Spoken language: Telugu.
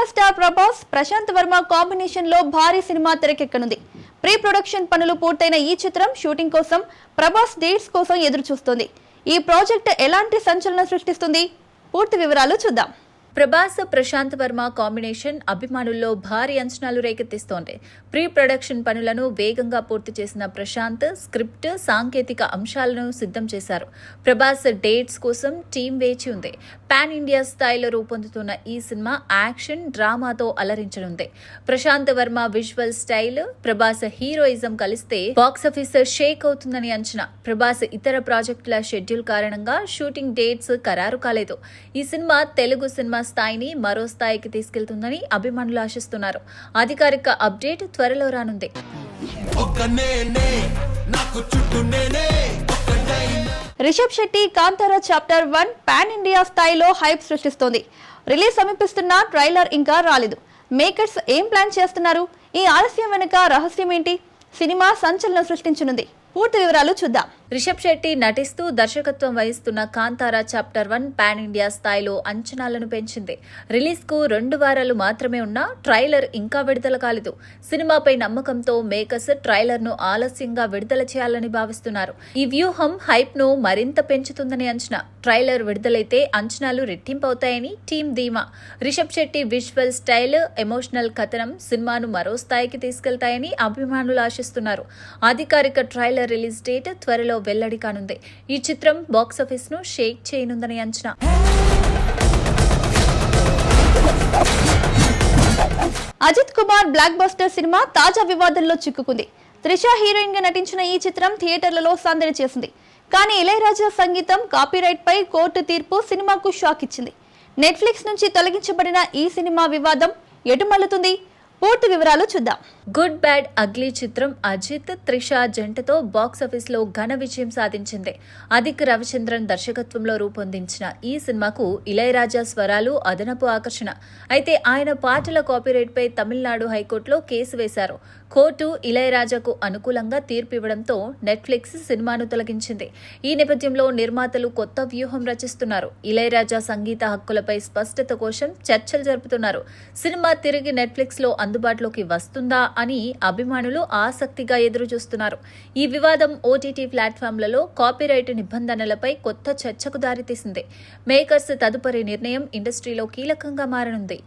స్టార్ ప్రభాస్ ప్రశాంత్ వర్మ కాంబినేషన్ లో భారీ సినిమా తెరకెక్కనుంది. ప్రీ ప్రొడక్షన్ పనులు పూర్తయిన ఈ చిత్రం షూటింగ్ కోసం ప్రభాస్ డేట్స్ కోసం ఎదురు చూస్తోంది. ఈ ప్రాజెక్ట్ ఎలాంటి సంచలనం సృష్టిస్తుంది? పూర్తి వివరాలు చూద్దాం. ప్రభాస్ ప్రశాంత్ వర్మ కాంబినేషన్ అభిమానుల్లో భారీ అంచనాలు రేకెత్తిస్తోంది. ప్రీ ప్రొడక్షన్ పనులను వేగంగా పూర్తి చేసిన ప్రశాంత్ స్క్రిప్ట్, సాంకేతిక అంశాలను సిద్ధం చేశారు. ప్రభాస్ డేట్స్ కోసం టీం వేచి ఉంది. పాన్ ఇండియా స్థాయిలో రూపొందుతున్న ఈ సినిమా యాక్షన్, డ్రామాతో అలరించనుంది. Prashanth Varma visual style, Prabhas heroism కలిస్తే బాక్సాఫీస్ షేక్ అవుతుందని అంచనా. ప్రభాస్ ఇతర ప్రాజెక్టుల షెడ్యూల్ కారణంగా షూటింగ్ డేట్స్ ఖరారు కాలేదు. ఈ సినిమా తెలుగు సినిమా స్థాయిని మరో స్థాయికి తీసుకెళ్తుందని అభిమానులు ఆశిస్తున్నారు. అధికారిక అప్డేట్ త్వరలో రానుంది. Rishab Shetty Kantara chapter 1 pan India స్థాయిలో హైప్ సృష్టిస్తోంది. రిలీజ్ సమీపిస్తున్న ట్రైలర్ ఇంకా రాలేదు. మేకర్స్ ఏం ప్లాన్ చేస్తున్నారు? ఈ ఆలస్యం వెనుక రహస్యం ఏంటి? సినిమా సంచలనం సృష్టించనుంది. పూర్తి వివరాలు చూద్దాం. రిషబ్ శెట్టి నటిస్తూ దర్శకత్వం వహిస్తున్న కాంతారా చాప్టర్ 1 పాన్ ఇండియా స్థాయిలో అంచనాలను పెంచింది. రిలీజ్ కు 2 వారాలు మాత్రమే ఉన్నా ట్రైలర్ ఇంకా విడుదల కాలేదు. సినిమాపై నమ్మకంతో మేకర్స్ ట్రైలర్ ను ఆలస్యంగా విడుదల చేయాలని భావిస్తున్నారు. ఈ వ్యూహం హైప్ ను మరింత పెంచుతుందని అంచనా. ట్రైలర్ విడుదలైతే అంచనాలు రెట్టింపవుతాయని టీం ధీమా. Rishab Shetty visual style, emotional కథనం సినిమాను మరో స్థాయికి తీసుకెళ్తాయని అభిమానులు ఆశిస్తున్నారు. అధికారిక ట్రైలర్ రిలీజ్ డేట్ త్వరలో వెల్లడి కానుంది. ఈ చిత్రం బాక్సాఫీస్ ను షేక్ చేయనుందని అంచనా. అజిత్ కుమార్ బ్లాక్ బస్టర్ సినిమా తాజా వివాదంలో చిక్కుకుంది. త్రిష హీరోయిన్ గా నటించిన ఈ చిత్రం థియేటర్లలో సందడి చేసింది. కానీ ఇళయరాజా సంగీతం, కాపీరైట్ పై కోర్టు తీర్పు సినిమాకు షాక్ ఇచ్చింది. నెట్ఫ్లిక్స్ నుంచి తొలగించబడిన ఈ సినిమా వివాదం ఎటు మల్లుతుంది? పూర్తి వివరాలు చూద్దాం. గుడ్ బ్యాడ్ అగ్లీ చిత్రం అజిత్, త్రిష జంటతో బాక్సాఫీస్ లో ఘన విజయం సాధించింది. అదిక్ రవిచంద్రన్ దర్శకత్వంలో రూపొందించిన ఈ సినిమాకు ఇళయరాజా స్వరాలు అదనపు ఆకర్షణ. అయితే ఆయన పాటల కాపీరైట్ పై తమిళనాడు హైకోర్టులో కేసు వేశారు. కోర్టు ఇళయరాజాకు అనుకూలంగా తీర్పు ఇవ్వడంతో నెట్ఫ్లిక్స్ సినిమాను తొలగించింది. ఈ నేపథ్యంలో నిర్మాతలు కొత్త వ్యూహం రచిస్తున్నారు. ఇళయరాజా సంగీత హక్కులపై స్పష్టత కోసం చర్చలు జరుపుతున్నారు. సినిమా తిరిగి నెట్ఫ్లిక్స్ లో అందుబాటులోకి వస్తుందా అని అభిమానులు ఆసక్తిగా ఎదురుచూస్తున్నారు. ఈ వివాదం ఓటీటీ ప్లాట్ఫామ్లలో కాపీరైట్ నిబంధనలపై కొత్త చర్చకు దారితీసింది. మేకర్స్ తదుపరి నిర్ణయం ఇండస్ట్రీలో కీలకంగా మారనుంది.